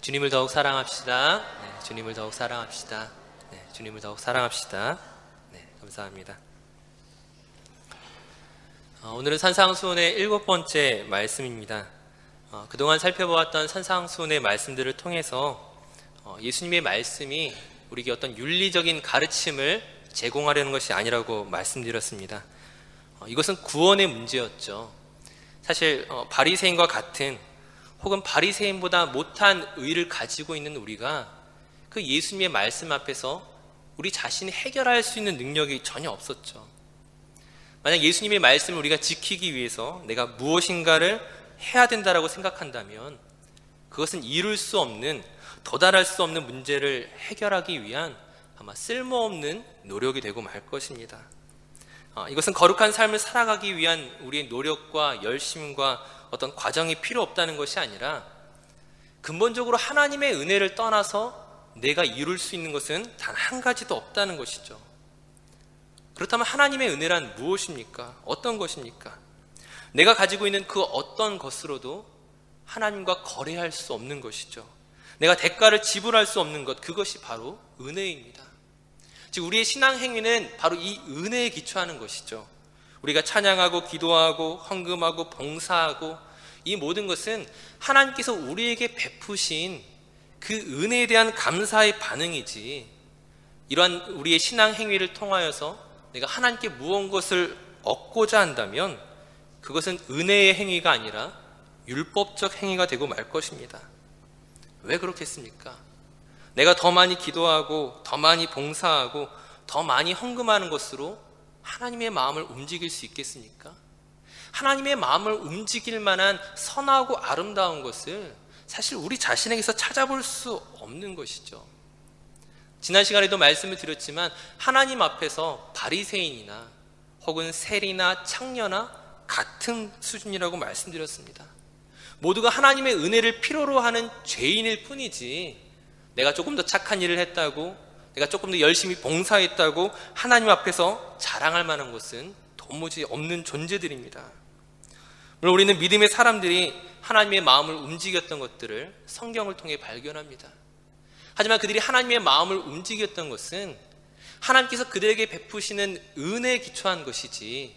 주님을 더욱 사랑합시다. 주님을 더욱 사랑합시다. 주님을 더욱 사랑합시다. 감사합니다. 오늘은 산상수훈의 7번째 말씀입니다. 그동안 살펴보았던 산상수훈의 말씀들을 통해서 예수님의 말씀이 우리에게 어떤 윤리적인 가르침을 제공하려는 것이 아니라고 말씀드렸습니다. 이것은 구원의 문제였죠. 사실 바리새인과 같은 혹은 바리새인보다 못한 의를 가지고 있는 우리가 그 예수님의 말씀 앞에서 우리 자신이 해결할 수 있는 능력이 전혀 없었죠. 만약 예수님의 말씀을 우리가 지키기 위해서 내가 무엇인가를 해야 된다라고 생각한다면 그것은 이룰 수 없는, 도달할 수 없는 문제를 해결하기 위한 아마 쓸모없는 노력이 되고 말 것입니다. 이것은 거룩한 삶을 살아가기 위한 우리의 노력과 열심과 어떤 과정이 필요 없다는 것이 아니라 근본적으로 하나님의 은혜를 떠나서 내가 이룰 수 있는 것은 단 한 가지도 없다는 것이죠. 그렇다면 하나님의 은혜란 무엇입니까? 어떤 것입니까? 내가 가지고 있는 그 어떤 것으로도 하나님과 거래할 수 없는 것이죠. 내가 대가를 지불할 수 없는 것, 그것이 바로 은혜입니다. 즉 우리의 신앙 행위는 바로 이 은혜에 기초하는 것이죠. 우리가 찬양하고 기도하고 헌금하고 봉사하고 이 모든 것은 하나님께서 우리에게 베푸신 그 은혜에 대한 감사의 반응이지, 이러한 우리의 신앙 행위를 통하여서 내가 하나님께 무언가를 얻고자 한다면 그것은 은혜의 행위가 아니라 율법적 행위가 되고 말 것입니다. 왜 그렇겠습니까? 내가 더 많이 기도하고 더 많이 봉사하고 더 많이 헌금하는 것으로 하나님의 마음을 움직일 수 있겠습니까? 하나님의 마음을 움직일 만한 선하고 아름다운 것을 사실 우리 자신에게서 찾아볼 수 없는 것이죠. 지난 시간에도 말씀을 드렸지만 하나님 앞에서 바리새인이나 혹은 세리나 창녀나 같은 수준이라고 말씀드렸습니다. 모두가 하나님의 은혜를 필요로 하는 죄인일 뿐이지, 내가 조금 더 착한 일을 했다고, 내가 조금 더 열심히 봉사했다고 하나님 앞에서 자랑할 만한 것은 도무지 없는 존재들입니다. 물론 우리는 믿음의 사람들이 하나님의 마음을 움직였던 것들을 성경을 통해 발견합니다. 하지만 그들이 하나님의 마음을 움직였던 것은 하나님께서 그들에게 베푸시는 은혜에 기초한 것이지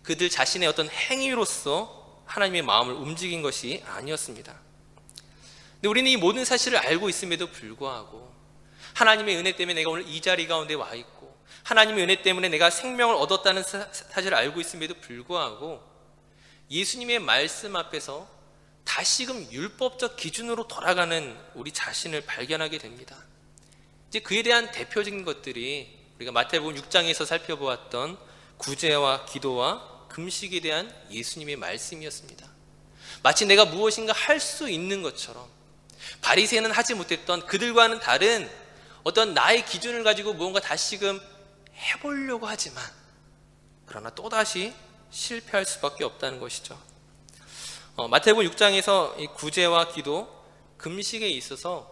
그들 자신의 어떤 행위로서 하나님의 마음을 움직인 것이 아니었습니다. 근데 우리는 이 모든 사실을 알고 있음에도 불구하고, 하나님의 은혜 때문에 내가 오늘 이 자리 가운데 와 있고 하나님의 은혜 때문에 내가 생명을 얻었다는 사실을 알고 있음에도 불구하고 예수님의 말씀 앞에서 다시금 율법적 기준으로 돌아가는 우리 자신을 발견하게 됩니다. 이제 그에 대한 대표적인 것들이 우리가 마태복음 6장에서 살펴보았던 구제와 기도와 금식에 대한 예수님의 말씀이었습니다. 마치 내가 무엇인가 할 수 있는 것처럼 바리새인은 하지 못했던 그들과는 다른 어떤 나의 기준을 가지고 무언가 다시금 해보려고 하지만 그러나 또다시 실패할 수밖에 없다는 것이죠. 마태복음 6장에서 이 구제와 기도, 금식에 있어서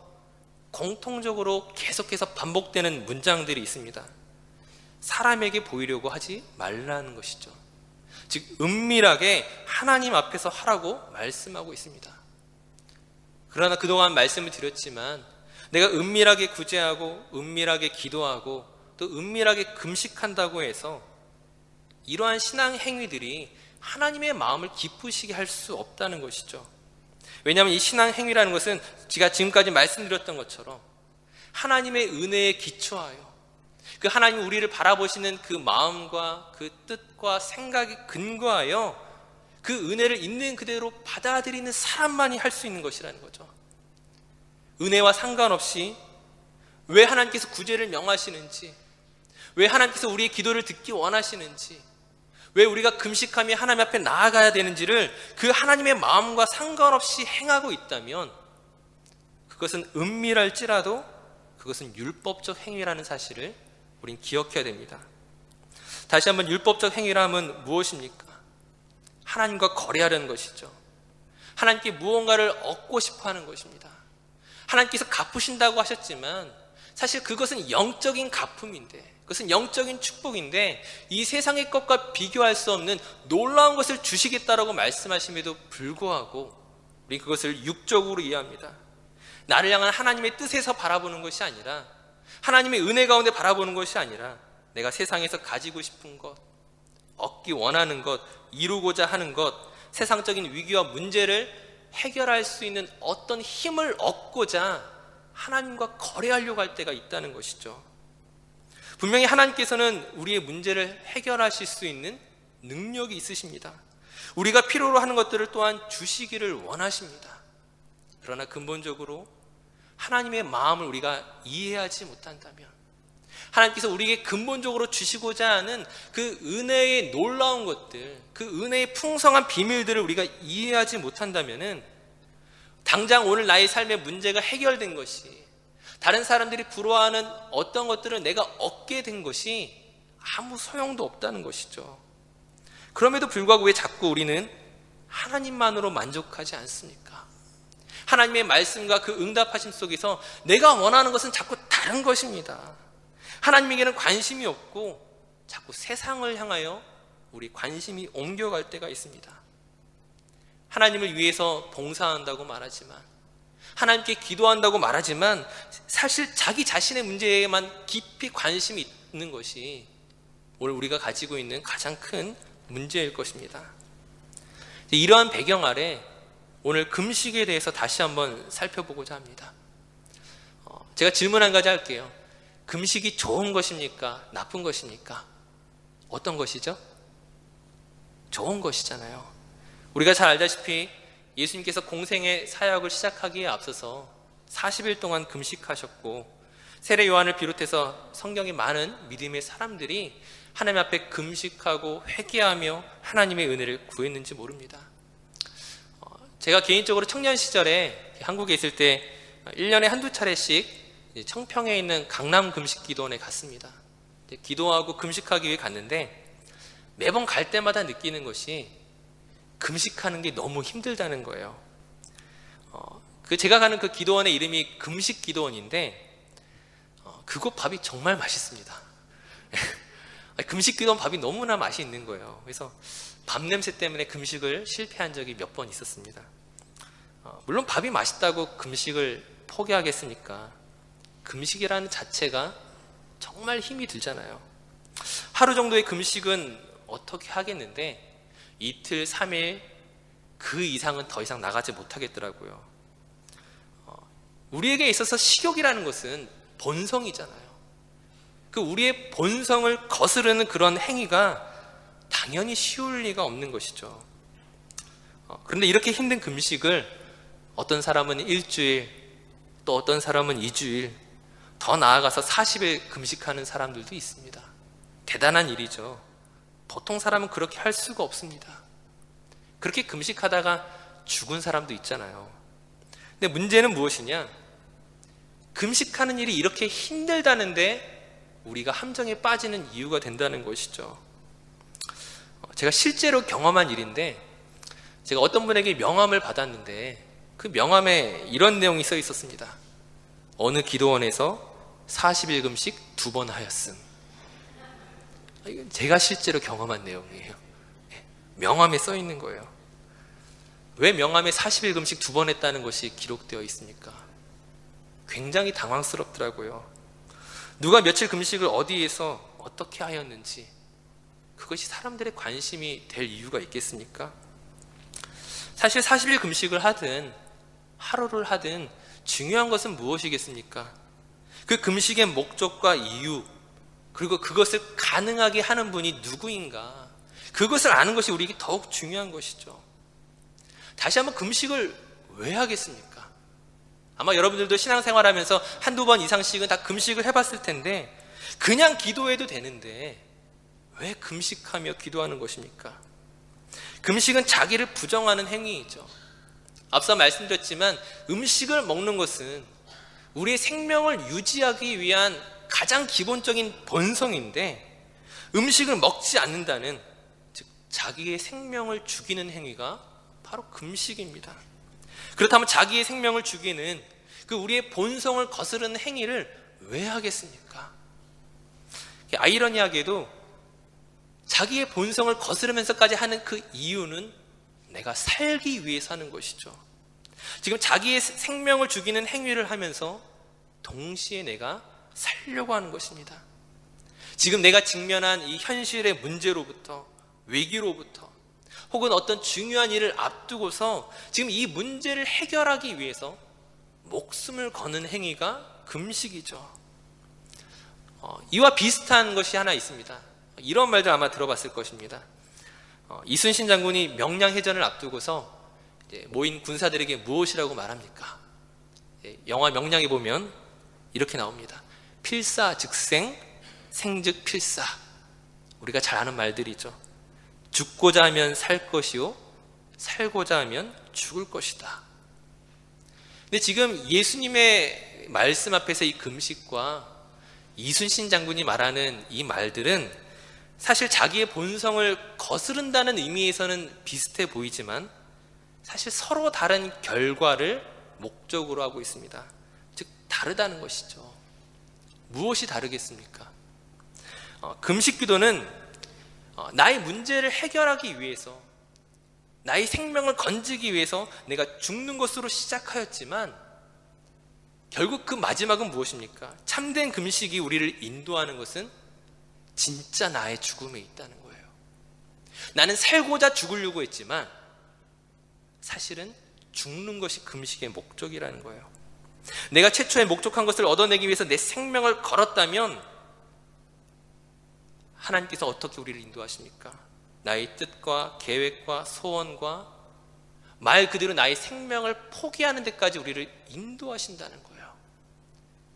공통적으로 계속해서 반복되는 문장들이 있습니다. 사람에게 보이려고 하지 말라는 것이죠. 즉 은밀하게 하나님 앞에서 하라고 말씀하고 있습니다. 그러나 그동안 말씀을 드렸지만 내가 은밀하게 구제하고 은밀하게 기도하고 또 은밀하게 금식한다고 해서 이러한 신앙 행위들이 하나님의 마음을 기쁘시게 할 수 없다는 것이죠. 왜냐하면 이 신앙 행위라는 것은 제가 지금까지 말씀드렸던 것처럼 하나님의 은혜에 기초하여 그 하나님 우리를 바라보시는 그 마음과 그 뜻과 생각에 근거하여 그 은혜를 있는 그대로 받아들이는 사람만이 할 수 있는 것이라는 거죠. 은혜와 상관없이 왜 하나님께서 구제를 명하시는지, 왜 하나님께서 우리의 기도를 듣기 원하시는지, 왜 우리가 금식하며 하나님 앞에 나아가야 되는지를 그 하나님의 마음과 상관없이 행하고 있다면 그것은 은밀할지라도 그것은 율법적 행위라는 사실을 우린 기억해야 됩니다. 다시 한번 율법적 행위라면 무엇입니까? 하나님과 거래하려는 것이죠. 하나님께 무언가를 얻고 싶어 하는 것입니다. 하나님께서 갚으신다고 하셨지만 사실 그것은 영적인 갚음인데, 그것은 영적인 축복인데 이 세상의 것과 비교할 수 없는 놀라운 것을 주시겠다라고 말씀하심에도 불구하고 우리 그것을 육적으로 이해합니다. 나를 향한 하나님의 뜻에서 바라보는 것이 아니라, 하나님의 은혜 가운데 바라보는 것이 아니라, 내가 세상에서 가지고 싶은 것, 얻기 원하는 것, 이루고자 하는 것, 세상적인 위기와 문제를 해결할 수 있는 어떤 힘을 얻고자 하나님과 거래하려고 할 때가 있다는 것이죠. 분명히 하나님께서는 우리의 문제를 해결하실 수 있는 능력이 있으십니다. 우리가 필요로 하는 것들을 또한 주시기를 원하십니다. 그러나 근본적으로 하나님의 마음을 우리가 이해하지 못한다면, 하나님께서 우리에게 근본적으로 주시고자 하는 그 은혜의 놀라운 것들, 그 은혜의 풍성한 비밀들을 우리가 이해하지 못한다면, 당장 오늘 나의 삶의 문제가 해결된 것이, 다른 사람들이 부러워하는 어떤 것들을 내가 얻게 된 것이 아무 소용도 없다는 것이죠. 그럼에도 불구하고 왜 자꾸 우리는 하나님만으로 만족하지 않습니까? 하나님의 말씀과 그 응답하심 속에서 내가 원하는 것은 자꾸 다른 것입니다. 하나님에게는 관심이 없고 자꾸 세상을 향하여 우리 관심이 옮겨갈 때가 있습니다. 하나님을 위해서 봉사한다고 말하지만, 하나님께 기도한다고 말하지만, 사실 자기 자신의 문제에만 깊이 관심이 있는 것이 오늘 우리가 가지고 있는 가장 큰 문제일 것입니다. 이러한 배경 아래 오늘 금식에 대해서 다시 한번 살펴보고자 합니다. 제가 질문 한 가지 할게요. 금식이 좋은 것입니까? 나쁜 것입니까? 어떤 것이죠? 좋은 것이잖아요. 우리가 잘 알다시피 예수님께서 공생의 사역을 시작하기에 앞서서 40일 동안 금식하셨고, 세례 요한을 비롯해서 성경의 많은 믿음의 사람들이 하나님 앞에 금식하고 회개하며 하나님의 은혜를 구했는지 모릅니다. 제가 개인적으로 청년 시절에 한국에 있을 때 1년에 한두 차례씩 청평에 있는 강남 금식기도원에 갔습니다. 기도하고 금식하기 위해 갔는데, 매번 갈 때마다 느끼는 것이 금식하는 게 너무 힘들다는 거예요. 제가 가는 그 기도원의 이름이 금식기도원인데, 그곳 밥이 정말 맛있습니다. 금식기도원 밥이 너무나 맛이 있는 거예요. 그래서 밥 냄새 때문에 금식을 실패한 적이 몇 번 있었습니다. 물론 밥이 맛있다고 금식을 포기하겠습니까? 금식이라는 자체가 정말 힘이 들잖아요. 하루 정도의 금식은 어떻게 하겠는데, 이틀, 3일 그 이상은 더 이상 나가지 못하겠더라고요. 우리에게 있어서 식욕이라는 것은 본성이잖아요. 그 우리의 본성을 거스르는 그런 행위가 당연히 쉬울 리가 없는 것이죠. 그런데 이렇게 힘든 금식을 어떤 사람은 일주일, 또 어떤 사람은 2주일, 더 나아가서 40일 금식하는 사람들도 있습니다. 대단한 일이죠. 보통 사람은 그렇게 할 수가 없습니다. 그렇게 금식하다가 죽은 사람도 있잖아요. 근데 문제는 무엇이냐? 금식하는 일이 이렇게 힘들다는데 우리가 함정에 빠지는 이유가 된다는 것이죠. 제가 실제로 경험한 일인데, 제가 어떤 분에게 명함을 받았는데 그 명함에 이런 내용이 써 있었습니다. 어느 기도원에서 40일 금식 2번 하였음. 이건 제가 실제로 경험한 내용이에요. 명함에 써 있는 거예요. 왜 명함에 40일 금식 2번 했다는 것이 기록되어 있습니까? 굉장히 당황스럽더라고요. 누가 며칠 금식을 어디에서 어떻게 하였는지, 그것이 사람들의 관심이 될 이유가 있겠습니까? 사실 40일 금식을 하든 하루를 하든 중요한 것은 무엇이겠습니까? 그 금식의 목적과 이유, 그리고 그것을 가능하게 하는 분이 누구인가, 그것을 아는 것이 우리에게 더욱 중요한 것이죠. 다시 한번 금식을 왜 하겠습니까? 아마 여러분들도 신앙생활하면서 한두 번 이상씩은 다 금식을 해봤을 텐데, 그냥 기도해도 되는데 왜 금식하며 기도하는 것입니까? 금식은 자기를 부정하는 행위이죠. 앞서 말씀드렸지만 음식을 먹는 것은 우리의 생명을 유지하기 위한 가장 기본적인 본성인데, 음식을 먹지 않는다는, 즉 자기의 생명을 죽이는 행위가 바로 금식입니다. 그렇다면 자기의 생명을 죽이는 그 우리의 본성을 거스르는 행위를 왜 하겠습니까? 아이러니하게도 자기의 본성을 거스르면서까지 하는 그 이유는 내가 살기 위해서 하는 것이죠. 지금 자기의 생명을 죽이는 행위를 하면서 동시에 내가 살려고 하는 것입니다. 지금 내가 직면한 이 현실의 문제로부터, 위기로부터, 혹은 어떤 중요한 일을 앞두고서 지금 이 문제를 해결하기 위해서 목숨을 거는 행위가 금식이죠. 이와 비슷한 것이 하나 있습니다. 이런 말도 아마 들어봤을 것입니다. 이순신 장군이 명량해전을 앞두고서 모인 군사들에게 무엇이라고 말합니까? 영화 명량에 보면 이렇게 나옵니다. 필사즉생, 생즉필사. 우리가 잘 아는 말들이죠. 죽고자 하면 살 것이요, 살고자 하면 죽을 것이다. 근데 지금 예수님의 말씀 앞에서 이 금식과 이순신 장군이 말하는 이 말들은 사실 자기의 본성을 거스른다는 의미에서는 비슷해 보이지만 사실 서로 다른 결과를 목적으로 하고 있습니다. 즉 다르다는 것이죠. 무엇이 다르겠습니까? 금식 기도는 나의 문제를 해결하기 위해서, 나의 생명을 건지기 위해서 내가 죽는 것으로 시작하였지만 결국 그 마지막은 무엇입니까? 참된 금식이 우리를 인도하는 것은 진짜 나의 죽음에 있다는 거예요. 나는 살고자 죽으려고 했지만 사실은 죽는 것이 금식의 목적이라는 거예요. 내가 최초에 목적한 것을 얻어내기 위해서 내 생명을 걸었다면 하나님께서 어떻게 우리를 인도하십니까? 나의 뜻과 계획과 소원과 말 그대로 나의 생명을 포기하는 데까지 우리를 인도하신다는 거예요.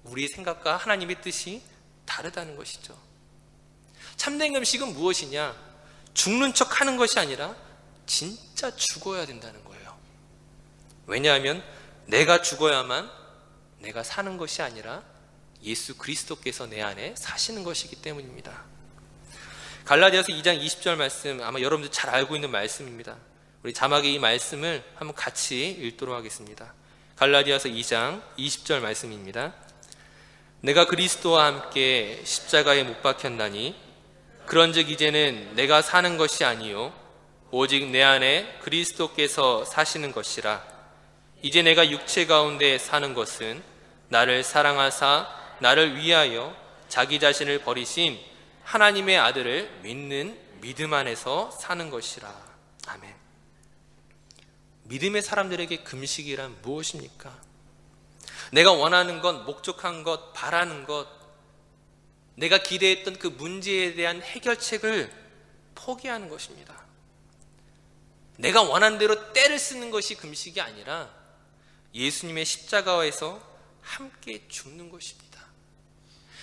우리의 생각과 하나님의 뜻이 다르다는 것이죠. 참된 금식은 무엇이냐? 죽는 척 하는 것이 아니라 진짜 죽어야 된다는 거예요. 왜냐하면 내가 죽어야만 내가 사는 것이 아니라 예수 그리스도께서 내 안에 사시는 것이기 때문입니다. 갈라디아서 2장 20절 말씀, 아마 여러분들 잘 알고 있는 말씀입니다. 우리 자막에 이 말씀을 한번 같이 읽도록 하겠습니다. 갈라디아서 2장 20절 말씀입니다. 내가 그리스도와 함께 십자가에 못 박혔나니 그런즉 이제는 내가 사는 것이 아니요 오직 내 안에 그리스도께서 사시는 것이라. 이제 내가 육체 가운데 사는 것은 나를 사랑하사 나를 위하여 자기 자신을 버리신 하나님의 아들을 믿는 믿음 안에서 사는 것이라. 아멘. 믿음의 사람들에게 금식이란 무엇입니까? 내가 원하는 것, 목적한 것, 바라는 것, 내가 기대했던 그 문제에 대한 해결책을 포기하는 것입니다. 내가 원하는 대로 때를 쓰는 것이 금식이 아니라 예수님의 십자가에서 함께 죽는 것입니다.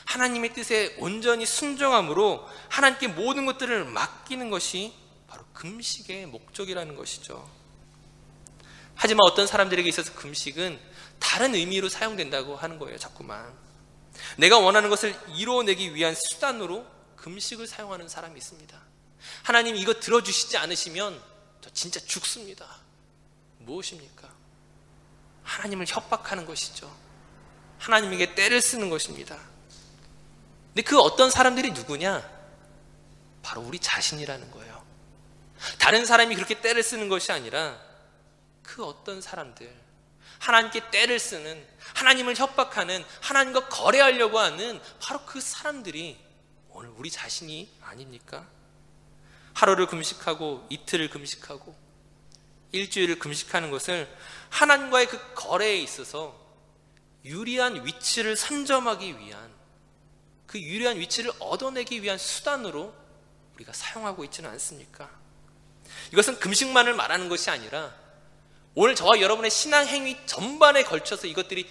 하나님의 뜻에 온전히 순종함으로 하나님께 모든 것들을 맡기는 것이 바로 금식의 목적이라는 것이죠. 하지만 어떤 사람들에게 있어서 금식은 다른 의미로 사용된다고 하는 거예요. 자꾸만 내가 원하는 것을 이루어내기 위한 수단으로 금식을 사용하는 사람이 있습니다. 하나님 이거 들어주시지 않으시면 저 진짜 죽습니다. 무엇입니까? 하나님을 협박하는 것이죠. 하나님에게 때를 쓰는 것입니다. 근데 그 어떤 사람들이 누구냐? 바로 우리 자신이라는 거예요. 다른 사람이 그렇게 때를 쓰는 것이 아니라 그 어떤 사람들, 하나님께 때를 쓰는, 하나님을 협박하는, 하나님과 거래하려고 하는 바로 그 사람들이 오늘 우리 자신이 아닙니까? 하루를 금식하고 이틀을 금식하고 일주일을 금식하는 것을 하나님과의 그 거래에 있어서 유리한 위치를 선점하기 위한, 그 유리한 위치를 얻어내기 위한 수단으로 우리가 사용하고 있지는 않습니까? 이것은 금식만을 말하는 것이 아니라 오늘 저와 여러분의 신앙 행위 전반에 걸쳐서 이것들이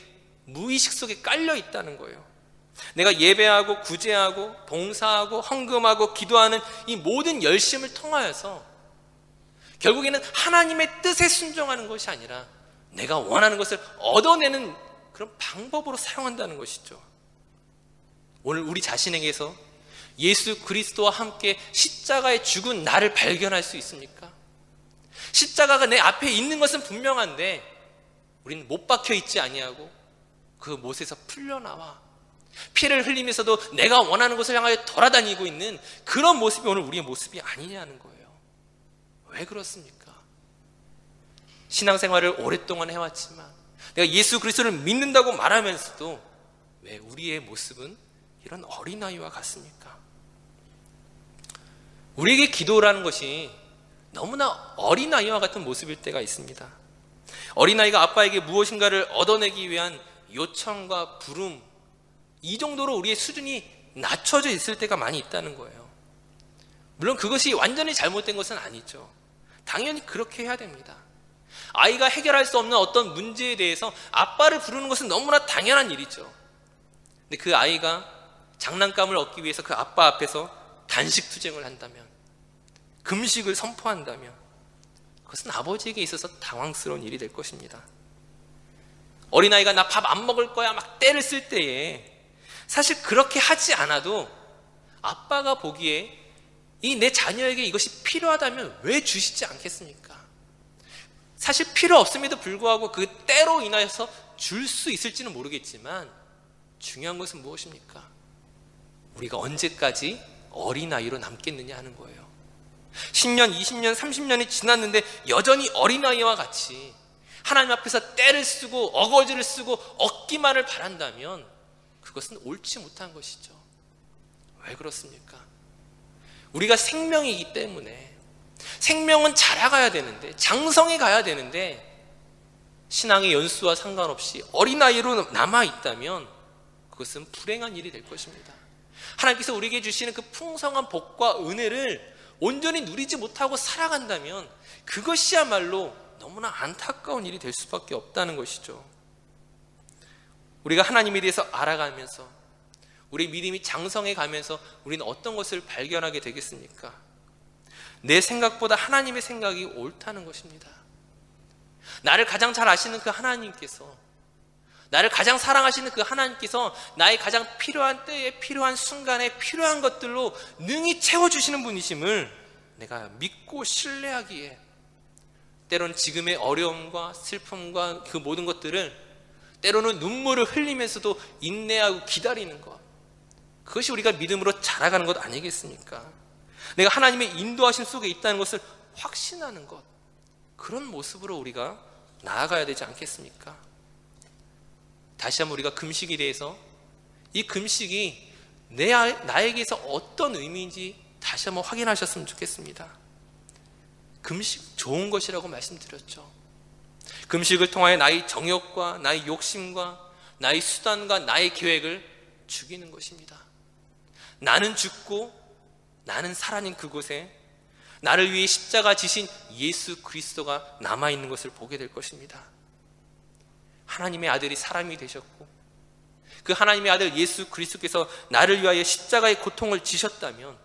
무의식 속에 깔려 있다는 거예요. 내가 예배하고 구제하고 봉사하고 헌금하고 기도하는 이 모든 열심을 통하여서 결국에는 하나님의 뜻에 순종하는 것이 아니라 내가 원하는 것을 얻어내는 그런 방법으로 사용한다는 것이죠. 오늘 우리 자신에게서 예수 그리스도와 함께 십자가에 죽은 나를 발견할 수 있습니까? 십자가가 내 앞에 있는 것은 분명한데 우리는 못 박혀 있지 아니하고 그 못에서 풀려나와 피를 흘리면서도 내가 원하는 것을 향하여 돌아다니고 있는 그런 모습이 오늘 우리의 모습이 아니냐는 거예요. 왜 그렇습니까? 신앙생활을 오랫동안 해왔지만 내가 예수 그리스도를 믿는다고 말하면서도 왜 우리의 모습은 이런 어린아이와 같습니까? 우리에게 기도라는 것이 너무나 어린아이와 같은 모습일 때가 있습니다. 어린아이가 아빠에게 무엇인가를 얻어내기 위한 요청과 부름, 이 정도로 우리의 수준이 낮춰져 있을 때가 많이 있다는 거예요. 물론 그것이 완전히 잘못된 것은 아니죠. 당연히 그렇게 해야 됩니다. 아이가 해결할 수 없는 어떤 문제에 대해서 아빠를 부르는 것은 너무나 당연한 일이죠. 근데 그 아이가 장난감을 얻기 위해서 그 아빠 앞에서 단식 투쟁을 한다면, 금식을 선포한다면 그것은 아버지에게 있어서 당황스러운 일이 될 것입니다. 어린아이가 나 밥 안 먹을 거야 막 떼를 쓸 때에 사실 그렇게 하지 않아도 아빠가 보기에 이 내 자녀에게 이것이 필요하다면 왜 주시지 않겠습니까? 사실 필요 없음에도 불구하고 그 때로 인하여서 줄 수 있을지는 모르겠지만 중요한 것은 무엇입니까? 우리가 언제까지 어린아이로 남겠느냐 하는 거예요. 10년, 20년, 30년이 지났는데 여전히 어린아이와 같이 하나님 앞에서 떼를 쓰고 어거지를 쓰고 얻기만을 바란다면 그것은 옳지 못한 것이죠. 왜 그렇습니까? 우리가 생명이기 때문에, 생명은 자라가야 되는데, 장성해 가야 되는데 신앙의 연수와 상관없이 어린아이로 남아있다면 그것은 불행한 일이 될 것입니다. 하나님께서 우리에게 주시는 그 풍성한 복과 은혜를 온전히 누리지 못하고 살아간다면 그것이야말로 너무나 안타까운 일이 될 수밖에 없다는 것이죠. 우리가 하나님에 대해서 알아가면서 우리 믿음이 장성해 가면서 우리는 어떤 것을 발견하게 되겠습니까? 내 생각보다 하나님의 생각이 옳다는 것입니다. 나를 가장 잘 아시는 그 하나님께서, 나를 가장 사랑하시는 그 하나님께서 나의 가장 필요한 때에, 필요한 순간에 필요한 것들로 능히 채워주시는 분이심을 내가 믿고 신뢰하기에 때로는 지금의 어려움과 슬픔과 그 모든 것들을 때로는 눈물을 흘리면서도 인내하고 기다리는 것, 그것이 우리가 믿음으로 자라가는 것 아니겠습니까? 내가 하나님의 인도하심 속에 있다는 것을 확신하는 것, 그런 모습으로 우리가 나아가야 되지 않겠습니까? 다시 한번 우리가 금식에 대해서, 이 금식이 나에게서 어떤 의미인지 다시 한번 확인하셨으면 좋겠습니다. 금식 좋은 것이라고 말씀드렸죠. 금식을 통하여 나의 정욕과 나의 욕심과 나의 수단과 나의 계획을 죽이는 것입니다. 나는 죽고 나는 살아낸 그곳에 나를 위해 십자가 지신 예수 그리스도가 남아있는 것을 보게 될 것입니다. 하나님의 아들이 사람이 되셨고 그 하나님의 아들 예수 그리스도께서 나를 위하여 십자가의 고통을 지셨다면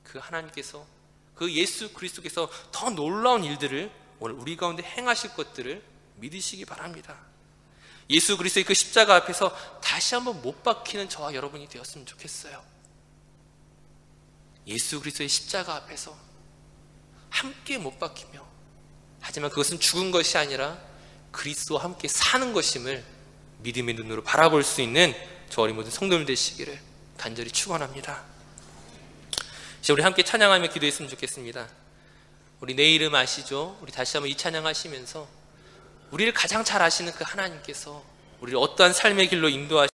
그 하나님께서, 그 예수 그리스도께서 더 놀라운 일들을 오늘 우리 가운데 행하실 것들을 믿으시기 바랍니다. 예수 그리스도의 그 십자가 앞에서 다시 한번 못 박히는 저와 여러분이 되었으면 좋겠어요. 예수 그리스도의 십자가 앞에서 함께 못 박히며, 하지만 그것은 죽은 것이 아니라 그리스도와 함께 사는 것임을 믿음의 눈으로 바라볼 수 있는 저 어린 모든 성도들 되시기를 간절히 축원합니다. 이제 우리 함께 찬양하며 기도했으면 좋겠습니다. 우리 내 이름 아시죠? 우리 다시 한번 이 찬양하시면서 우리를 가장 잘 아시는 그 하나님께서 우리를 어떠한 삶의 길로 인도하시는지